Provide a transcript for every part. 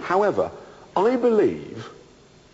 However, I believe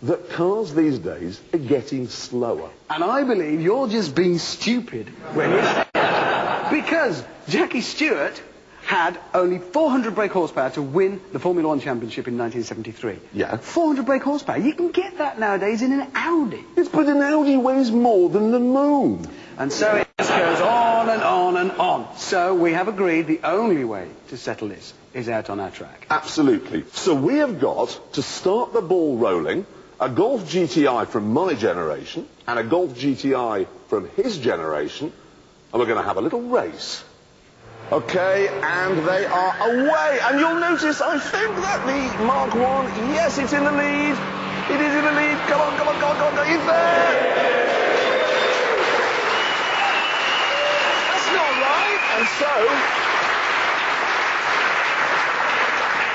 that cars these days are getting slower. And I believe you're just being stupid when you say that. Because Jackie Stewart had only 400 brake horsepower to win the Formula One Championship in 1973. Yeah. 400 brake horsepower. You can get that nowadays in an Audi. It's but an Audi weighs more than the moon. And so it just goes on and on and on. So we have agreed the only way to settle this is out on our track. Absolutely. So we have got to start the ball rolling a Golf GTI from my generation and a Golf GTI from his generation, and we're going to have a little race. Okay, and they are away. And you'll notice, I think that the Mark 1, yes, it's in the lead. It is in the lead. Come on, come on, come on, come on. He's there. That's not right.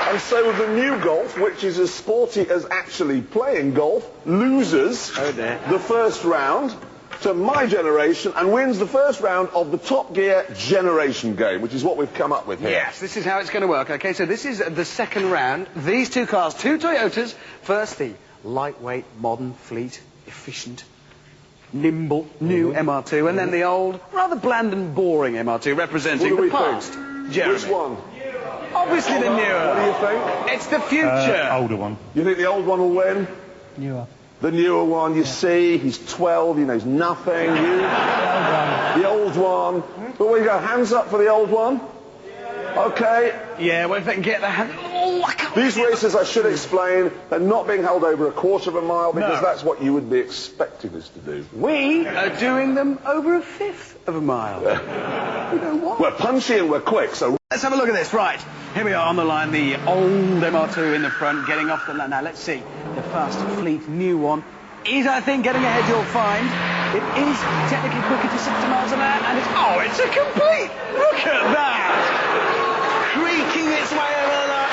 And so the new Golf, which is as sporty as actually playing golf, loses the first round to my generation and wins the first round of the Top Gear generation game, which is what we've come up with here. Yes, this is how it's going to work. Okay, so this is the second round. These two cars, two Toyotas. First, the lightweight, modern, fleet, efficient, nimble, new MR2, and then the old, rather bland and boring MR2 representing the past. Jeremy. Which one? Obviously the newer. What do you think? It's the future. Older one. You think the old one will win? Newer. The newer one, you see, he's 12, he knows nothing. The old one. But we go, hands up for the old one. Okay. Yeah, well, if they can get their hand... Oh, I can't... These races, I should explain, they're not being held over a quarter of a mile because that's what you would be expecting us to do. We are doing them over a fifth of a mile. You know what? We're punchy and we're quick, so... Let's have a look at this. Right, here we are on the line, the old MR2 in the front, getting off the line. Now, let's see. The fast, fleet, new one is, I think, getting ahead, you'll find. It is technically quicker to 60 miles an hour, and it's... Oh, it's a complete... Look at that! Creaking its way over that...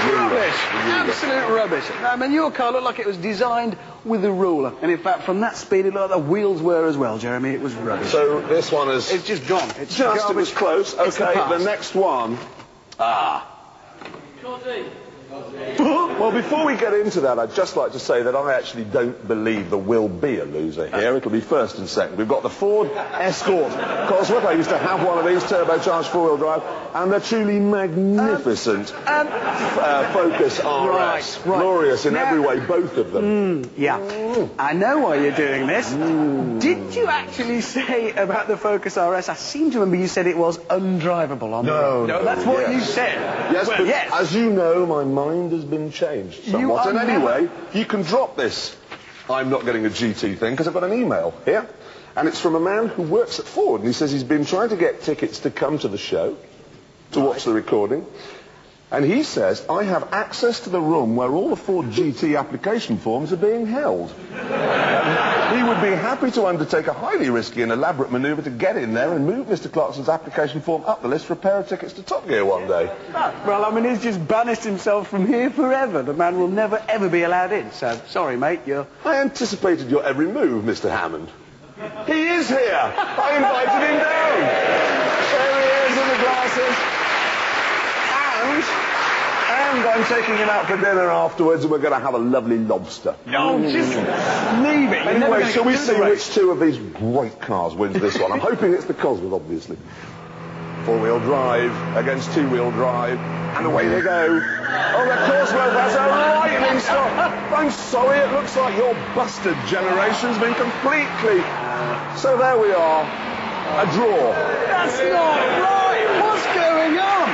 Rubbish. Absolute rubbish. I mean, your car looked like it was designed with a ruler. And in fact, from that speed, it looked like the wheels were as well, Jeremy. It was rubbish. So this one is... It's just gone. It's just, garbage. it was close. Okay, the next one... Well, before we get into that, I'd just like to say that I actually don't believe there will be a loser here. It'll be first and second. We've got the Ford Escort Cosworth. I used to have one of these, turbocharged four-wheel drive, and they're truly magnificent Focus RS. Right. Glorious in every way, both of them. I know why you're doing this. Did you actually say about the Focus RS? I seem to remember you said it was undrivable on the road. No, that's what you said. Yes, well, but yes. As you know, my mind has been changed somewhat. And anyway, you can drop this I'm not getting a GT thing, because I've got an email here. And it's from a man who works at Ford. And he says he's been trying to get tickets to come to the show, to watch the recording. And he says, I have access to the room where all the Ford GT application forms are being held. He would be happy to undertake a highly risky and elaborate manoeuvre to get in there and move Mr. Clarkson's application form up the list for a pair of tickets to Top Gear one day. Well, I mean, he's just banished himself from here forever. The man will never, ever be allowed in. So, sorry, mate, you're... I anticipated your every move, Mr. Hammond. He is here! I invited him down! There he is in the glasses. And I'm taking him out for dinner afterwards, and we're going to have a lovely lobster. Oh, just leave it. Anyway, shall we see which two of these great cars wins this one? I'm hoping it's the Cosworth, obviously. Four-wheel drive against two-wheel drive, and away they go. Oh, the Cosworth has a lightning stop. I'm sorry, it looks like your busted generation's been completely... So there we are, a draw. That's not right. What's going on?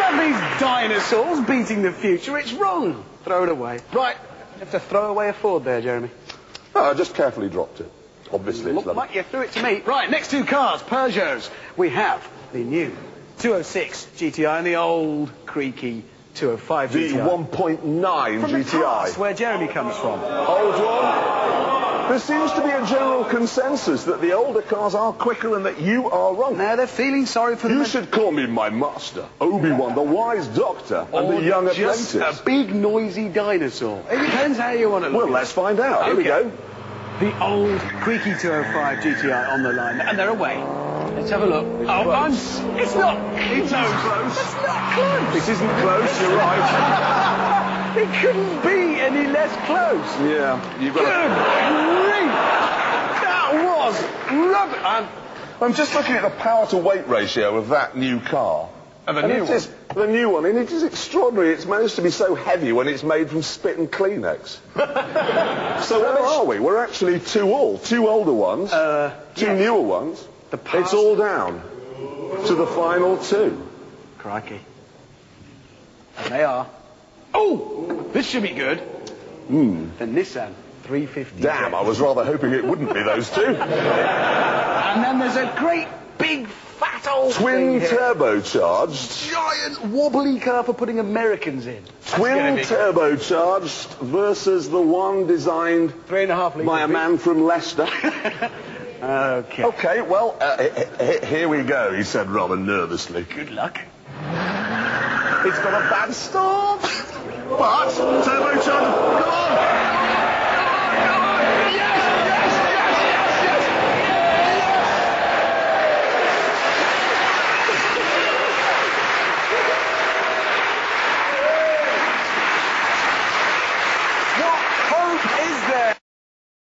These dinosaurs beating the future, it's wrong. Throw it away. Right, you have to throw away a Ford there, Jeremy. No, I just carefully dropped it. Obviously, it's Looked like you threw it to me. Right, next two cars, Peugeots. We have the new 206 GTI and the old creaky 205 the GTI. The 1.9 from GTI. The past, where Jeremy comes from. Old one. There seems to be a general consensus that the older cars are quicker and that you are wrong. Now they're feeling sorry for You should call me my master, Obi-Wan, the wise doctor, and the young just apprentice. A big noisy dinosaur. It depends how you want to look. Well, let's find out. Here we go. The old creaky 205 GTI on the line, and they're away. Let's Let's have a look. Oh, it's not close. It's not close. It isn't close, you're right. It couldn't be any less close. Yeah, you've got Good grief. That was rubbish. I'm just looking at the power-to-weight ratio of that new car. Of a And new it is the new one, and it is extraordinary. It's managed to be so heavy when it's made from spit and Kleenex. So where are we? We're actually two older ones, two newer ones. It's all down to the final two. Crikey. And they are. Oh, this should be good. The Nissan 350. Damn, I was rather hoping it wouldn't be those two. And then there's a great big fat old Twin thing here. turbocharged. Giant wobbly car for putting Americans in. Twin turbocharged versus the one designed 3.5 litres. by a man from Leicester. Okay. Okay, well, here we go, he said rather nervously. Good luck. It's got a bad start. But turbocharged. Come on.